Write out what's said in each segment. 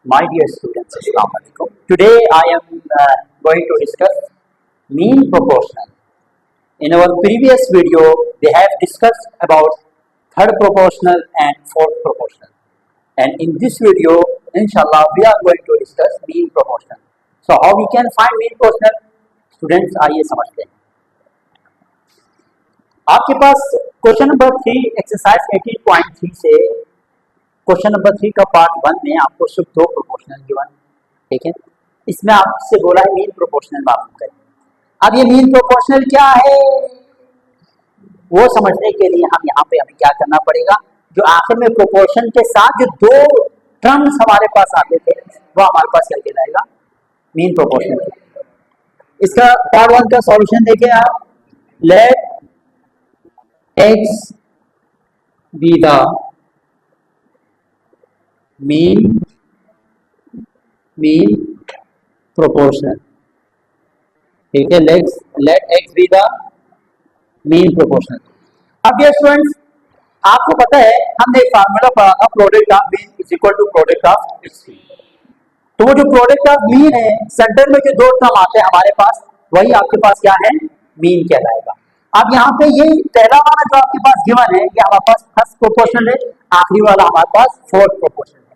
My dear students, Assalamu alaikum. Today I am going to discuss mean proportional. In our previous video, we have discussed about third proportional and fourth proportional. And in this video, inshallah, we are going to discuss mean proportional. So how we can find mean proportional? Students, आइए समझते हैं. आपके पास question number 3 exercise 18.3 से question number 3 का part 1 में आपको सिर्फ 2 proportional given, ठीक है. इसमें आपसे बोला है मीन प्रोपोर्शनल मालूम करें. अब ये मीन प्रोपोर्शनल क्या है वो समझने के लिए हम यहाँ पे हमें क्या करना पड़ेगा, जो आखिर में प्रोपोर्शन के साथ जो 2 टर्म्स हमारे पास आते थे वो हमारे पास क्या कहलाएगा, मीन प्रोपोर्शनल. इसका पार्ट 1 का सॉल्यूशन देखिए आप. Let x be the mean proportional, ठीक है. let x be the mean proportional. अब ये स्टूडेंट्स आपको पता है हमने एक फार्मूला पढ़ा था, product of mean is equal to product of extreme. तो वो जो प्रोडक्ट ऑफ मीन है, सेंटर में जो 2 टर्म आते हैं हमारे पास, वही आपके पास क्या है, मीन कहलाएगा. अब यहाँ पे ये पहला वाला जो आपके पास गिवन है ये हमारे पास फर्स्ट प्रोपोर्शनल है, आखिरी वाला हमारे पास फोर्थ प्रोपोर्शनल है.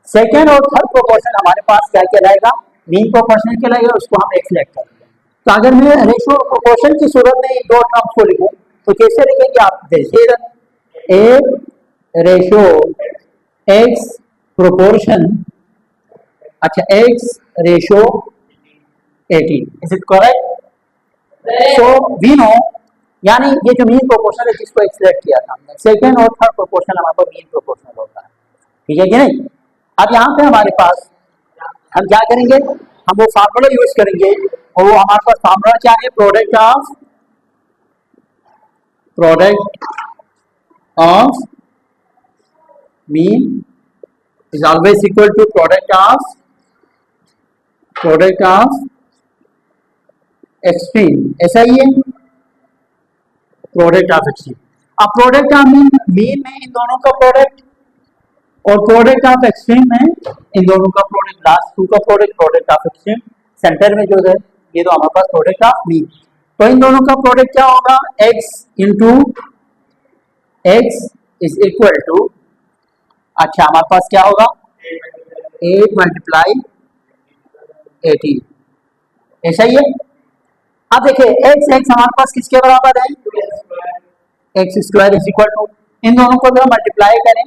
सेकेंड और थर्ड प्रोपोर्शनल हमारे पास क्या कहलाएगा, मीन प्रोपोर्शनल कहलाएगा. उसको हम एक्सलेक्ट करेंगे. तो अगर मैं रेशियो प्रोपोर्शन की सूरत में 2 टर्म्स को लिखूं तो कैसे लिखेंगे आप देखिए. ए रेशियो एक्स प्रोपोर्शन, अच्छा x ratio 18, is it correct? So we know, यानी ये जो मीन प्रोपोर्शनल है जिसको एक्सलेक्ट किया था हमने, सेकेंड और थर्ड प्रोपोर्शनल हमारे पास मीन प्रोपोर्शनल होता है, ठीक है कि नहीं. अब यहाँ पे हमारे पास हम क्या करेंगे, हम वो फार्मूला यूज करेंगे और वो हमारे पास फार्मूला क्या है, product of mean is always equal to product of extreme. ऐसा ही है प्रोडक्ट ऑफ एक्सट्रीम. अब प्रोडक्ट ऑफ मीन में इन दोनों का प्रोडक्ट और प्रोडक्ट ऑफ एक्सट्रीम में इन दोनों का प्रोडक्ट, लास्ट 2 का प्रोडक्ट ऑफ एक्सट्रीम, सेंटर में जो है ये तो हमारे पास प्रोडक्ट ऑफ मीन. तो इन दोनों का प्रोडक्ट क्या होगा, x into x is equal to, अच्छा हमारे पास क्या होगा 8 मल्टीप्लाई 18. ऐसा ही है. अब देखिए x हमारे पास किसके बराबर है, x square is equal to, इन दोनों को जरा मल्टीप्लाई करें,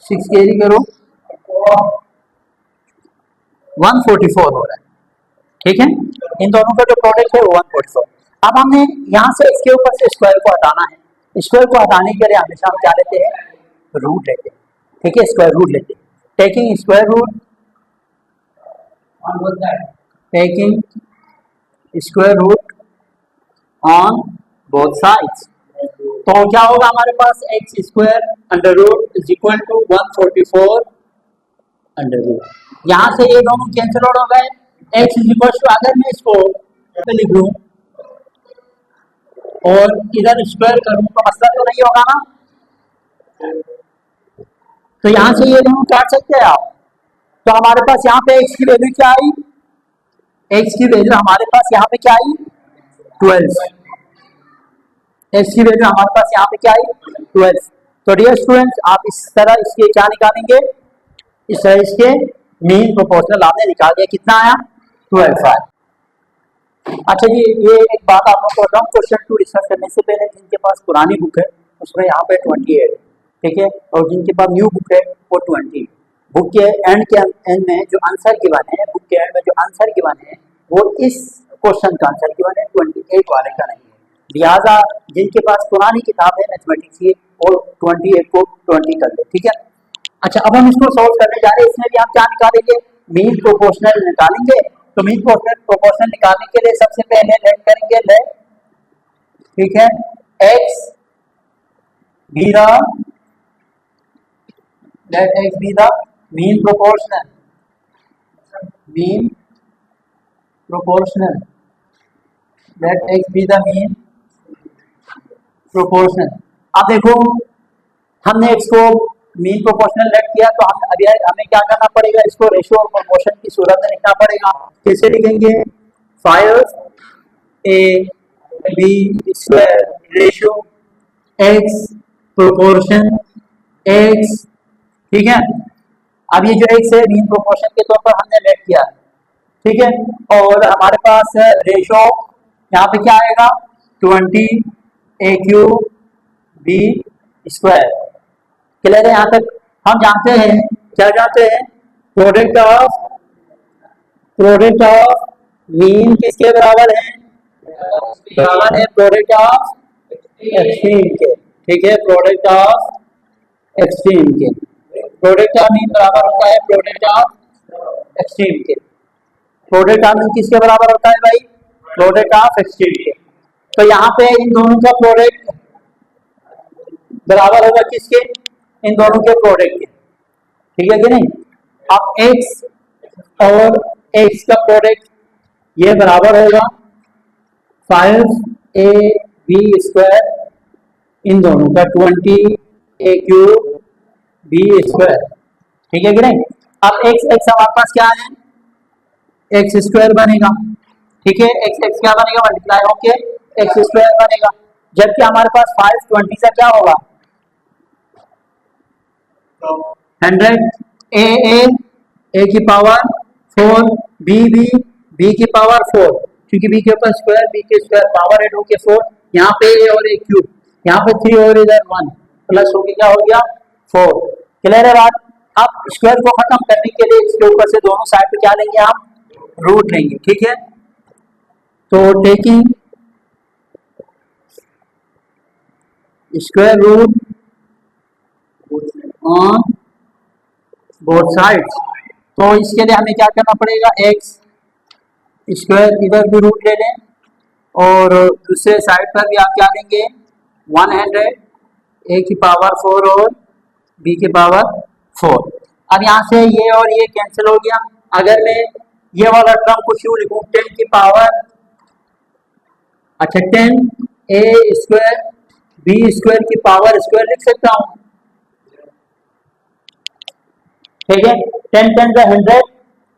6 कैरी करो, 144 हो रहा है, ठीक है. इन दोनों का जो प्रोडक्ट है वो 144. अब हमने यहाँ से इसके ऊपर से स्क्वायर को हटाना है. स्क्वायर को हटाने के लिए हमेशा हम क्या लेते हैं, रूट लेते हैं, ठीक है, स्क्वायर रूट लेते हैं. Taking square root, taking square root on both sides. तो क्या होगा हमारे पास, x square under root is equal to 144 under root. यहाँ से ये दोनों कैंसिल हो गए. एक्स इज इक्वल टू, अगर मैं इसको लिख लूं और इधर स्क्वायर करूं तो मसला तो नहीं होगा ना. तो यहाँ से ये दोनों काट सकते हैं आप. तो हमारे पास यहाँ पे एक्स की वैल्यू क्या आई, एक्स की वैल्यू हमारे पास यहाँ पे क्या आई 12. एक्स की वैल्यू हमारे पास यहाँ पे क्या आई 12. तो डियर स्टूडेंट्स आप इस तरह इसके क्या निकालेंगे, इस तरह इसके मीन प्रोपोर्शनल आपने निकाल दिया, कितना आया 12 आया. अच्छा जी, ये एक बात आप लोगों को बताऊं, क्वेश्चन 2 डिस्कस करने से पहले जिनके पास पुरानी बुक है उसमें यहाँ पे 28 है, ठीक है, और जिनके पास न्यू बुक है वो 20. बुक के एंड में जो आंसर गिवन है, बुक के एंड में जो आंसर गिवन है वो इस क्वेश्चन का आंसर गिवन है, 28 वाले का नहीं है. लिहाजा जिनके पास पुरानी किताब है मैथमेटिक्स की वो 28 को 20 कर ले, ठीक है. अच्छा, अब हम इसको सॉल्व करने जा रहे हैं. इसमें भी हम क्या निकालेंगे, मीन प्रोपोर्शनल निकालेंगे. तो मीन प्रोपोर्शनल निकालने के लिए सबसे पहले लेट करेंगे लेट, ठीक है, x be the mean proportional let x be the mean proportion. अब देखो हमने x को मीन प्रोपोर्शनल लेट किया तो हम अभी हमें क्या करना पड़ेगा, इसको रेशियो और प्रोपोर्शन की सूरत में लिखना पड़ेगा। कैसे लिखेंगे, 5ab square ratio x proportion x, ठीक है। अब ये जो x है मीन प्रोपोर्शन के तौर पर हमने लेट किया, ठीक है। और हमारे पास रेशियो यहाँ पे क्या आएगा, 20 b स्क्वायर। क्लियर है यहाँ तक। हम जानते हैं, क्या जानते हैं, प्रोडक्ट ऑफ मीन किसके बराबर है, बराबर है प्रोडक्ट ऑफ एक्सट्रीम के, ठीक है। प्रोडक्ट ऑफ एक्सट्रीम के, प्रोडक्ट ऑफ मीन बराबर होता है प्रोडक्ट ऑफ एक्सट्रीम के। प्रोडक्ट ऑफ मीन किसके बराबर होता है भाई, प्रोडक्ट ऑफ एक्सट्रीम के। तो यहाँ पे इन दोनों का प्रोडक्ट बराबर होगा किसके, इन दोनों के प्रोडक्ट के, ठीक है कि नहीं। अब x और x का प्रोडक्ट ये बराबर होगा 5ab स्क्वायर, इन दोनों का 20a3b स्क्वायर, ठीक है कि नहीं। अब x हमारे पास क्या है, एक्स स्क्वायर बनेगा, ठीक है। x क्या बनेगा, मल्टीप्लाई होके एक्स स्क्वायर बनेगा। जबकि हमारे पास 520 से क्या होगा, 100, a की पावर 4, b की पावर 4, क्योंकि b के ऊपर स्क्वायर, b के स्क्वायर पावर एड होके 4, यहाँ पे a और a क्यूब, यहाँ पे 3 और इधर 1 प्लस होके क्या हो गया 4। क्लियर है बात। अब स्क्वायर को खत्म करने के लिए इसके ऊपर से दोनों साइड पे क्या लेंगे, हम रूट लेंगे, ठीक है। तो taking square root on both sides, तो इसके लिए हमें क्या करना पड़ेगा, एक्स स्क्वायर इधर भी रूट ले लें और दूसरे साइड पर भी आप क्या लेंगे 100, a की पावर 4 और b की पावर 4। अब यहाँ से ये और ये कैंसिल हो गया। अगर मैं ये वाला टर्म कुछ यूँ लिखूँ 10 की पावर, अच्छा 10 a स्क्वायर b स्क्वायर की पावर स्क्वायर लिख सकता हूँ, ठीक है। 10 10 का 100,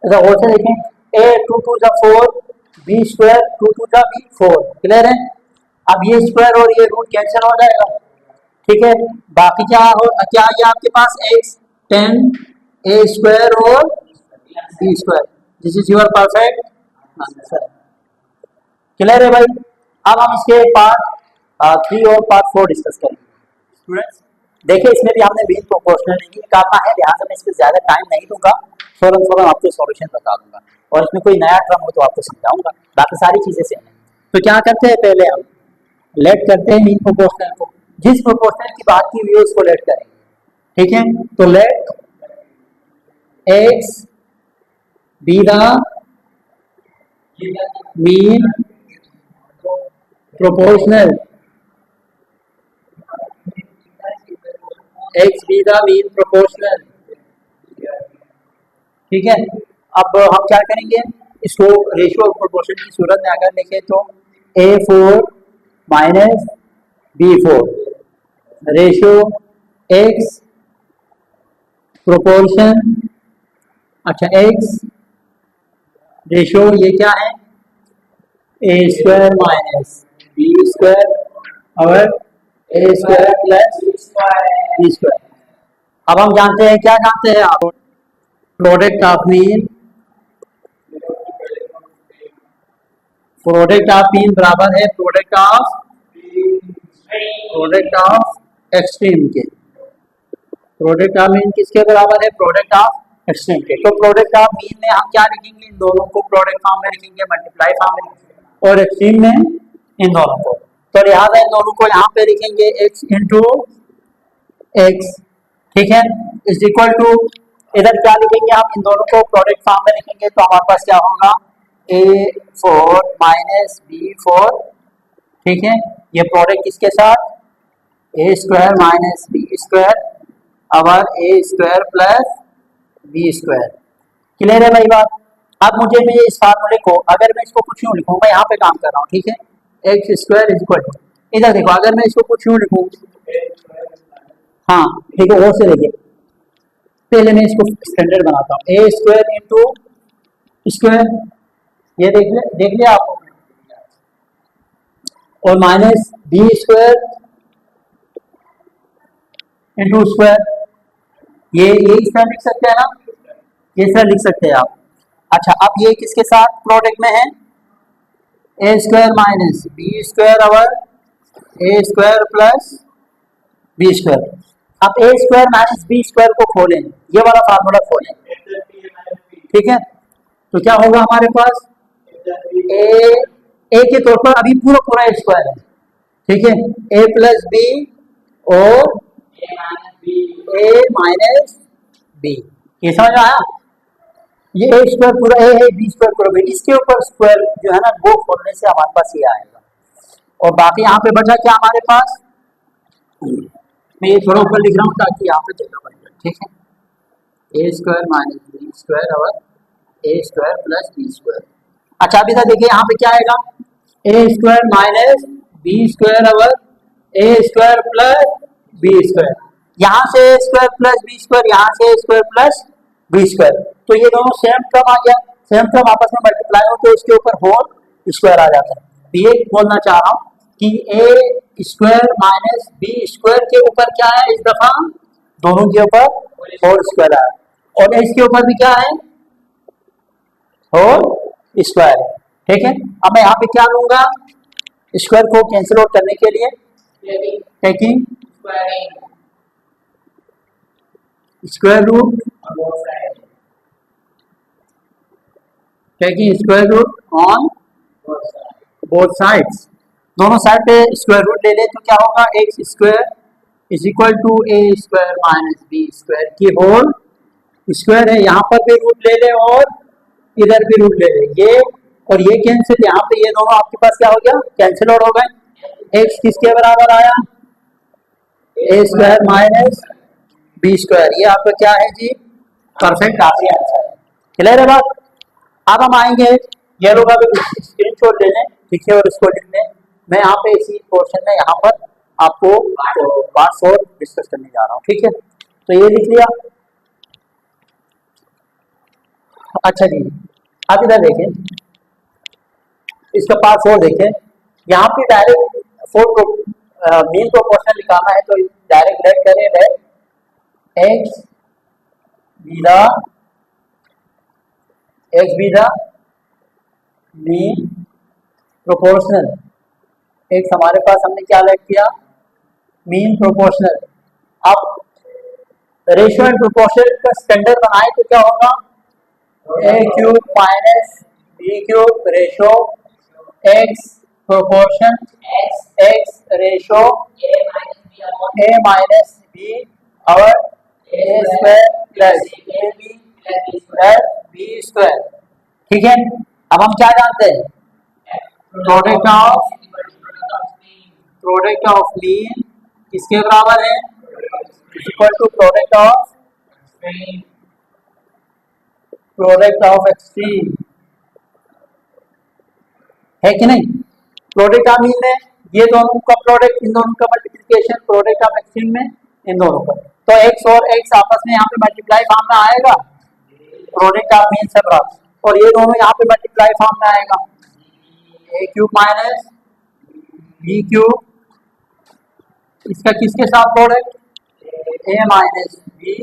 ऐसा और से देखें, a 2 2 का 4, b स्क्वायर 2 2 का b 4। क्लियर है। अब ये स्क्वायर और ये रूट कैंसिल हो जाएगा, ठीक है। बाकी क्या है आपके पास, x 10 a स्क्वायर और b square, this is your perfect answer. Clear है भाई। अब हम इसके पार्ट 3 और पार्ट 4 डिस्कस करेंगे। स्टूडेंट्स देखिए, इसमें भी हमने मीन प्रोपोर्शनल नहीं निकालना है, लिहाजा मैं इसमें ज्यादा टाइम नहीं दूंगा, फौरन आपको सॉल्यूशन बता दूंगा और इसमें कोई नया टर्म हो तो आपको समझाऊंगा, बाकी सारी चीजें सेम है। तो क्या करते हैं, पहले हम लेट करते हैं मीन प्रोपोर्शनल को, जिस प्रोपोर्शनल की बात की हुई है उसको लेट करेंगे, ठीक है। तो let x be the mean proportional, x be the mean proportional, ठीक है। अब हम क्या करेंगे, इसको रेशियो और प्रोपोर्शन की सूरत में अगर लिखें तो a4 minus b4 ratio x proportion, अच्छा x रेशियो ये क्या है, a square minus b square और a square plus b square. अब हम जानते हैं, क्या जानते हैं आप, product of mean, product of mean बराबर है प्रोडक्ट ऑफ एक्सट्रीम के। प्रोडक्ट ऑफ मीन किसके बराबर है, प्रोडक्ट ऑफ एक्सट्रीम के। तो प्रोडक्ट ऑफ मीन में हम क्या लिखेंगे, इन दोनों को प्रोडक्ट फॉर्म में लिखेंगे, मल्टीप्लाई फॉर्म में लिखेंगे, और एक्सट्रीम में इन दोनों को, तो लिहाजा इन दोनों को यहाँ पे लिखेंगे x इंटू एक्स, ठीक है, इज इक्वल टू, इधर क्या लिखेंगे आप, इन दोनों को प्रोडक्ट फॉर्म में लिखेंगे तो हमारे पास क्या होगा, a4 माइनस b4, ठीक है। ये प्रोडक्ट किसके साथ, a square minus b square और a square plus b square. Clear है भाई बात। अब मुझे मैं इस फार्मूले को, अगर मैं इसको कुछ यूँ लिखूँ, मैं यहाँ पे काम कर रहा हूँ, ठीक है, x square is equal to, इधर देखो, अगर मैं इसको कुछ यूँ लिखूँ, हाँ ठीक है, और से देखिए पहले मैं इसको स्टैंडर्ड बनाता हूँ, ए स्क्वायर इंटू स्क्वायर, ये देख लिया आप, और minus b square into square, ये इस तरह लिख सकते हैं ना, ये इस तरह लिख सकते हैं आप। अच्छा, अब ये किसके साथ प्रोडक्ट में है, a square minus b square over a square plus b square. अब a square minus b square को खोलें, ये वाला फार्मूला खोलें, ठीक है। तो क्या होगा हमारे पास, ए के तौर पर अभी पूरा पूरा स्क्वायर है, ठीक है, ए प्लस बी और ए माइनस बी, ये समझ आया। ये ए स्क्वायर पूरा ए है, बी स्क्वायर पूरा बी, इसके ऊपर स्क्वायर जो है ना वो खोलने से हमारे पास ये आएगा। और बाकी यहाँ पे बचा क्या हमारे पास, मैं ये थोड़ा ऊपर लिख रहा हूँ ताकि यहाँ पे जगह बन जाए, ठीक है, a square minus b square और a square plus b square. अच्छा अभी तक देखिए यहाँ पे क्या आएगा, ए स्क्वायर माइनस बी स्क्वायर और a square plus b square, यहाँ से ए स्क्वायर प्लस बी स्क्वायर, यहाँ से ए स्क्वायर प्लस बी स्क्वायर, तो ये दोनों सेम टर्म आ गया, सेम टर्म आपस में मल्टीप्लाई हो तो इसके ऊपर होल स्क्वायर आ जाता है। ये बोलना चाह रहा हूँ कि a square minus b square के ऊपर क्या है, इस दफा दोनों के ऊपर होल स्क्वायर है, और इसके ऊपर भी क्या है, होल स्क्वायर, ठीक है। अब मैं यहाँ पे क्या लूंगा, स्क्वायर को कैंसिल आउट करने के लिए taking square root, taking square root on both sides, दोनों साइड पे स्क्वायर रूट ले ले तो क्या होगा, x square is equal to a square minus b square की होल स्क्वायर है, यहाँ पर भी रूट ले ले और इधर भी रूट ले ले, ये और ये कैंसिल, यहाँ पे ये दोनों आपके पास क्या हो गया, कैंसिल आउट हो गए। एक्स किसके बराबर आया, ए स्क्वायर माइनस बी स्क्वायर, ये आपका क्या है जी, परफेक्ट आंसर है। क्लियर है बात। अब हम आएंगे येलो का भी स्क्रीनशॉट लेने, ठीक है, और इसको लिखने, मैं यहाँ पे इसी पोर्शन में यहाँ पर आपको पार्ट 4 डिस्कस करने जा रहा हूँ, ठीक है। तो ये लिख लिया। अच्छा जी, आप इधर देखें, इसका पार्ट 4 देखें, यहाँ पे डायरेक्ट मीन प्रोपोर्शन निकालना है तो डायरेक्ट लेट करें, let x be the mean proportional, x हमारे पास हमने क्या लेट किया, मीन प्रोपोर्शनल। अब रेशियो एंड प्रोपोर्शन का स्टैंडर्ड बनाए तो क्या होगा, a cube minus b cube ratio x proportion x ratio a minus b और a square plus a b plus b square, ठीक है। अब हम क्या जानते हैं, प्रोडक्ट ऑफ मीन किसके बराबर है, equal to product of extreme, है कि नहीं। प्रोडक्ट ऑफ मीन में ये दोनों का प्रोडक्ट, इन दोनों का मल्टीप्लिकेशन प्रोडक्ट ऑफ एक्सट्रीम में इन दोनों का, तो एक्स और एक्स आपस में यहाँ पे मल्टीप्लाई फॉर्म में आएगा, प्रोडक्ट ऑफ मीन से बराबर, और ये दोनों यहाँ पे मल्टीप्लाई फॉर्म में आएगा, a cube minus b cube, इसका किसके साथ प्रोडक्ट, ए माइनस बी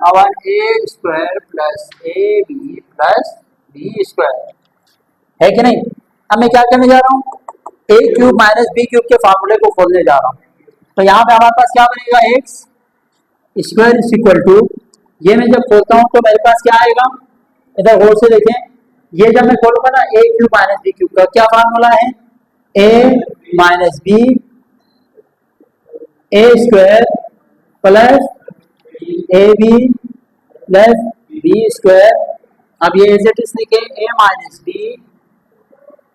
और a square plus a b plus b square, है कि नहीं। अब मैं क्या करने जा रहा हूँ, ए क्यूब माइनस बी क्यूब के फार्मूले को खोलने जा रहा हूँ, तो यहाँ पे हमारे पास क्या बनेगा, x square is equal to, ये मैं जब खोलता हूँ तो मेरे पास क्या आएगा, इधर गौर से देखें, ये जब मैं खोलूंगा ना a cube minus b cube का क्या फार्मूला है, a minus b a square plus a b plus b square. अब ये एज इट इज लिखे, ए माइनस बी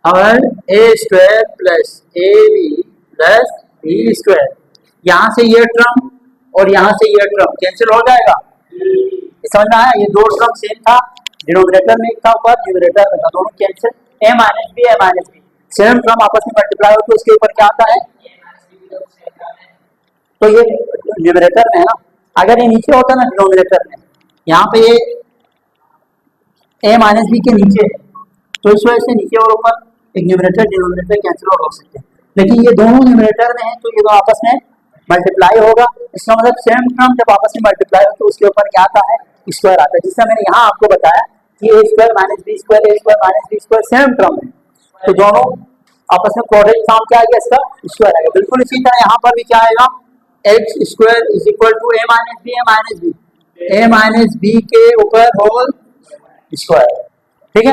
और a square plus a b plus b square, यहाँ से ये टर्म और यहाँ से ये टर्म कैंसिल हो जाएगा, समझ में आया। ये दो टर्म सेम था, डिनोमिनेटर में एक था ऊपर, न्यूमरेटर में था, दोनों कैंसिल, ए माइनस बी सेम टर्म आपस में मल्टीप्लाई हो तो इसके ऊपर क्या आता है, तो ये न्यूमरेटर में है ना, अगर ये नीचे होता ना डिनोमिनेटर में यहाँ पे ये a माइनस बी के नीचे है, तो इस वजह से नीचे और ऊपर एक न्यूमरेटर डिनोमिनेटर कैंसिल आउट हो सकते हैं, लेकिन ये दोनों न्यूमरेटर में है तो ये दोनों आपस में मल्टीप्लाई होगा। इसका मतलब सेम टर्म जब आपस में मल्टीप्लाई हो तो उसके ऊपर क्या आता है, स्क्वायर आता है। जिससे मैंने यहाँ आपको बताया कि a square minus b square, a square minus b square same term है, तो दोनों आपस में क्वाड्रेटिक फॉर्म क्या आएगा, इसका स्क्वायर आएगा। बिल्कुल इसी तरह यहाँ पर भी क्या आएगा, x square is equal to a minus b, a minus b के ऊपर होल स्क्वायर। ठीक है,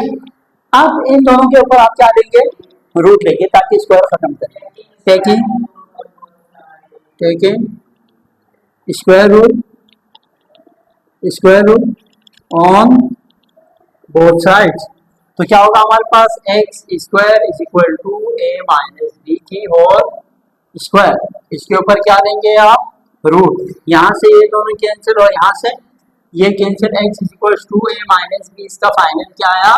अब इन दोनों के ऊपर आप क्या लेंगे, रूट लेंगे ताकि स्क्वायर खत्म करें। Taking square root on both sides, तो क्या होगा हमारे पास x square is equal to a minus b की होल स्क्वायर। इसके ऊपर क्या देंगे आप, रूट। यहाँ से ये दोनों कैंसिल और यहाँ से ये cancel, x is equal to a minus b, इसका फाइनल क्या आया,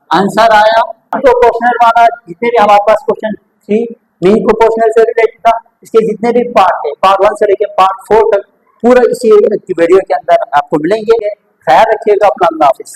आंसर आया। तो प्रोपोर्शनल वाला जितने भी हमारे पास क्वेश्चन थी मीन प्रोपोर्शनल से रिलेटेड था, इसके जितने भी पार्ट है पार्ट 1 से लेकर पार्ट 4 तक पूरा इसी वीडियो के अंदर आपको मिलेंगे। ख्याल रखिएगा अपना, अल्लाह हाफिज़।